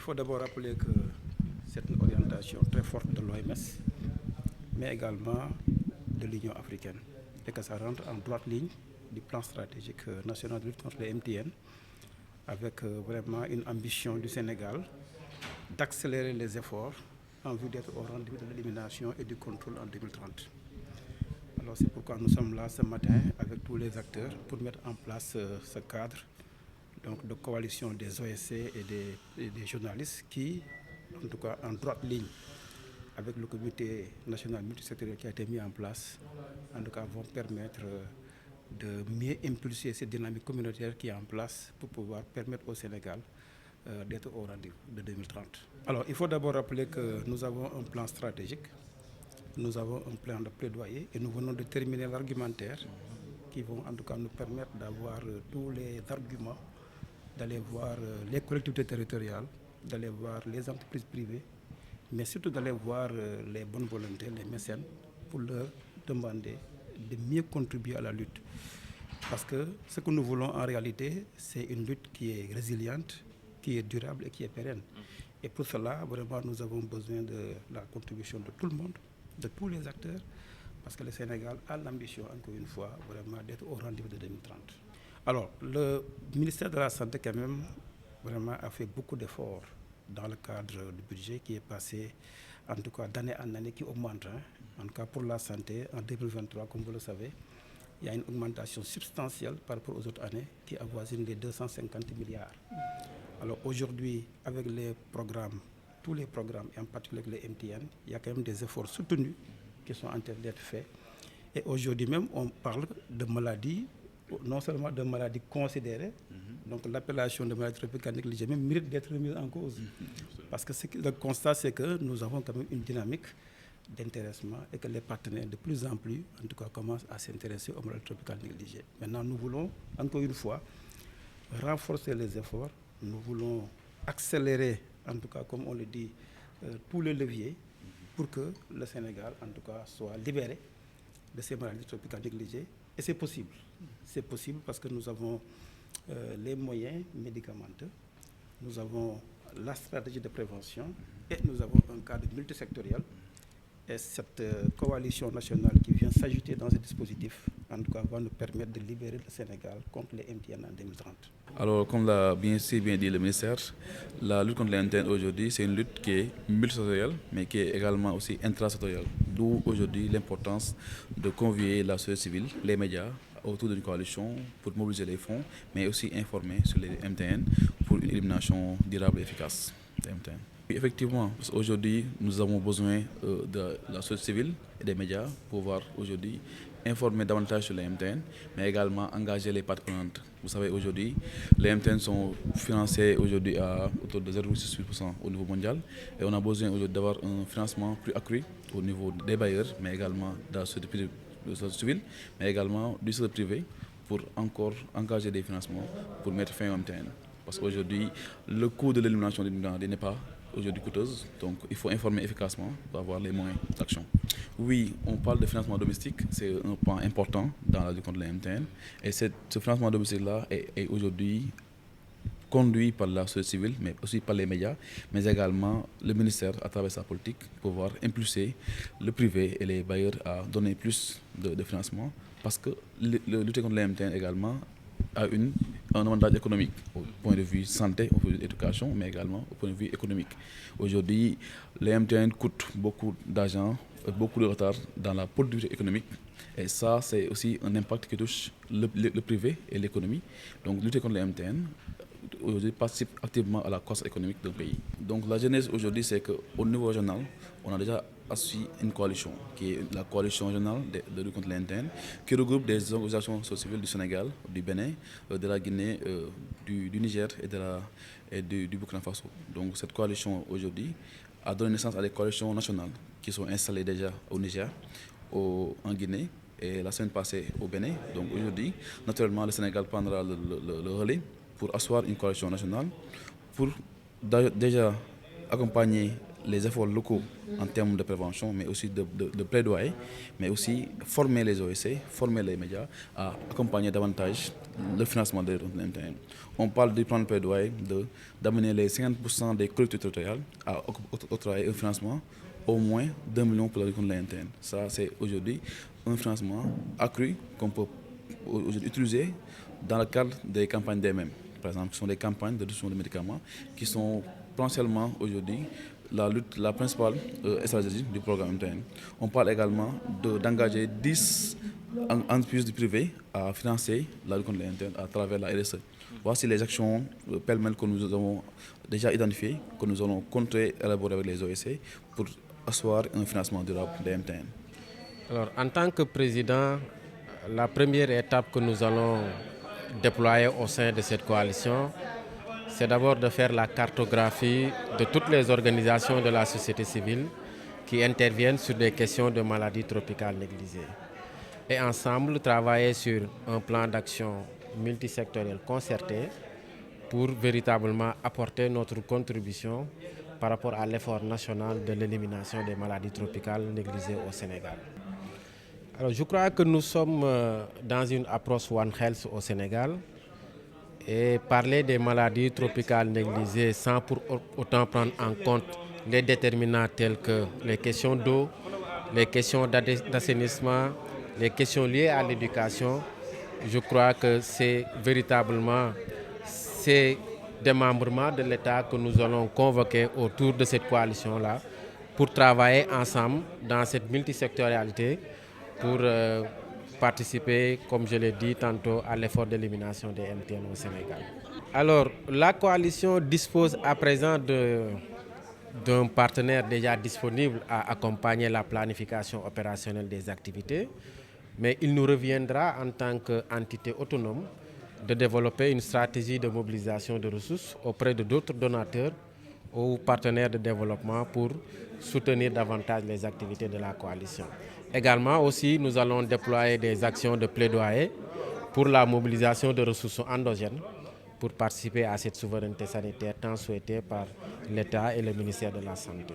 faut d'abord rappeler que c'est une orientation très forte de l'OMS, mais également de l'Union africaine, et que ça rentre en droite ligne du plan stratégique national de lutte contre les MTN, avec vraiment une ambition du Sénégal d'accélérer les efforts en vue d'être au rendez-vous de l'élimination et du contrôle en 2030. Alors c'est pourquoi nous sommes là ce matin avec tous les acteurs pour mettre en place ce cadre donc, de coalition des OSC et des journalistes qui, en tout cas en droite ligne, avec le comité national multisectoriel qui a été mis en place, en tout cas vont permettre de mieux impulser cette dynamique communautaire qui est en place pour pouvoir permettre au Sénégal d'être au rendez-vous de 2030. Alors il faut d'abord rappeler que nous avons un plan stratégique, nous avons un plan de plaidoyer et nous venons de terminer l'argumentaire qui vont en tout cas nous permettre d'avoir tous les arguments, d'aller voir les collectivités territoriales, d'aller voir les entreprises privées, mais surtout d'aller voir les bonnes volontés, les mécènes, pour leur demander de mieux contribuer à la lutte. Parce que ce que nous voulons en réalité, c'est une lutte qui est résiliente, qui est durable et qui est pérenne. Et pour cela, vraiment, nous avons besoin de la contribution de tout le monde, de tous les acteurs, parce que le Sénégal a l'ambition, encore une fois, vraiment d'être au rendez-vous de 2030. Alors, le ministère de la Santé, quand même, vraiment a fait beaucoup d'efforts dans le cadre du budget qui est passé, en tout cas d'année en année, qui augmente. En tout cas, pour la santé, en 2023, comme vous le savez, il y a une augmentation substantielle par rapport aux autres années qui avoisine les 250 milliards. Alors aujourd'hui, avec les programmes, tous les programmes, et en particulier avec les MTN, il y a quand même des efforts soutenus qui sont en train d'être faits. Et aujourd'hui même, on parle de maladies, non seulement de maladies considérées, donc l'appellation de maladie tropicale négligée même mérite d'être remise en cause. Parce que le constat, c'est que nous avons quand même une dynamique d'intéressement et que les partenaires de plus en plus, en tout cas, commencent à s'intéresser aux maladies tropicales négligées. Maintenant, nous voulons, encore une fois, renforcer les efforts, nous voulons accélérer, en tout cas, comme on le dit, tous les leviers pour que le Sénégal, en tout cas, soit libéré de ces maladies tropicales négligées. Et c'est possible. C'est possible parce que nous avons les moyens médicamenteux, nous avons la stratégie de prévention et nous avons un cadre multisectoriel. Et cette coalition nationale qui vient s'ajouter dans ce dispositif, en tout cas, va nous permettre de libérer le Sénégal contre les MTN en 2030. Alors, comme l'a bien dit le ministère, la lutte contre les MTN aujourd'hui, c'est une lutte qui est multisectorielle, mais qui est également aussi intrasectorielle. D'où aujourd'hui l'importance de convier la société civile, les médias, autour d'une coalition pour mobiliser les fonds, mais aussi informer sur les MTN pour une élimination durable et efficace des MTN. Effectivement, aujourd'hui, nous avons besoin de la société civile et des médias pour pouvoir aujourd'hui informer davantage sur les MTN, mais également engager les parties prenantes. Vous savez, aujourd'hui, les MTN sont financés aujourd'hui à autour de 0,68% au niveau mondial et on a besoin aujourd'hui d'avoir un financement plus accru au niveau des bailleurs, mais également de la société civile, mais également du secteur privé pour encore engager des financements pour mettre fin au MTN. Parce qu'aujourd'hui, le coût de l'élimination des MTN n'est pas aujourd'hui coûteuse, donc il faut informer efficacement pour avoir les moyens d'action. Oui, on parle de financement domestique, c'est un point important dans la lutte contre les MTN, et ce financement domestique-là est aujourd'hui conduit par la société civile, mais aussi par les médias, mais également le ministère à travers sa politique pour pouvoir impulser le privé et les bailleurs à donner plus de financement, parce que le lutter contre les MTN également a un avantage économique au point de vue santé, au point de vue éducation, mais également au point de vue économique. Aujourd'hui, les MTN coûtent beaucoup d'argent, beaucoup de retard dans la productivité économique. Et ça, c'est aussi un impact qui touche le privé et l'économie. Donc, lutter contre les MTN aujourd'hui participe activement à la croissance économique d'un pays. Donc, la genèse aujourd'hui, c'est qu'au niveau régional, on a déjà associé une coalition, qui est la coalition régionale de lutte contre les MTN, qui regroupe des organisations civiles du Sénégal, du Bénin, de la Guinée, du Niger et du Burkina Faso. Donc, cette coalition aujourd'hui a donné naissance à des coalitions nationales qui sont installées déjà au Niger, en Guinée et la semaine passée au Bénin. Donc aujourd'hui, naturellement, le Sénégal prendra le relais pour asseoir une coalition nationale pour déjà accompagner les efforts locaux en termes de prévention, mais aussi de plaidoyer, mais aussi former les OSC, former les médias à accompagner davantage le financement des routes internes. On parle du plan de plaidoyer d'amener les 50% des collectivités territoriales à octroyer un financement au moins 2 millions pour la lutte contre l'interne. Ça, c'est aujourd'hui un financement accru qu'on peut utiliser dans le cadre des campagnes d'elles-mêmes. Par exemple, ce sont des campagnes de distribution de médicaments qui sont potentiellement aujourd'hui la principale stratégie du programme interne. On parle également d'engager 10 entreprises du privé à financer la lutte contre l'interne à travers la RSE. Voici les actions pêle-mêle que nous avons déjà identifiées, que nous allons compter élaborer avec les OSC pour asseoir un financement durable des MTN. Alors, en tant que président, la première étape que nous allons déployer au sein de cette coalition, c'est d'abord de faire la cartographie de toutes les organisations de la société civile qui interviennent sur des questions de maladies tropicales négligées. Et ensemble, travailler sur un plan d'action multisectoriel concerté pour véritablement apporter notre contribution par rapport à l'effort national de l'élimination des maladies tropicales négligées au Sénégal. Alors, je crois que nous sommes dans une approche One Health au Sénégal et parler des maladies tropicales négligées sans pour autant prendre en compte les déterminants tels que les questions d'eau, les questions d'assainissement, les questions liées à l'éducation. Je crois que c'est véritablement ces démembrements de l'État que nous allons convoquer autour de cette coalition-là pour travailler ensemble dans cette multisectorialité pour participer, comme je l'ai dit tantôt, à l'effort d'élimination des MTN au Sénégal. Alors, la coalition dispose à présent d'un partenaire déjà disponible à accompagner la planification opérationnelle des activités, mais il nous reviendra en tant qu'entité autonome de développer une stratégie de mobilisation de ressources auprès de d'autres donateurs ou partenaires de développement pour soutenir davantage les activités de la coalition. Également aussi, nous allons déployer des actions de plaidoyer pour la mobilisation de ressources endogènes pour participer à cette souveraineté sanitaire tant souhaitée par l'État et le ministère de la Santé.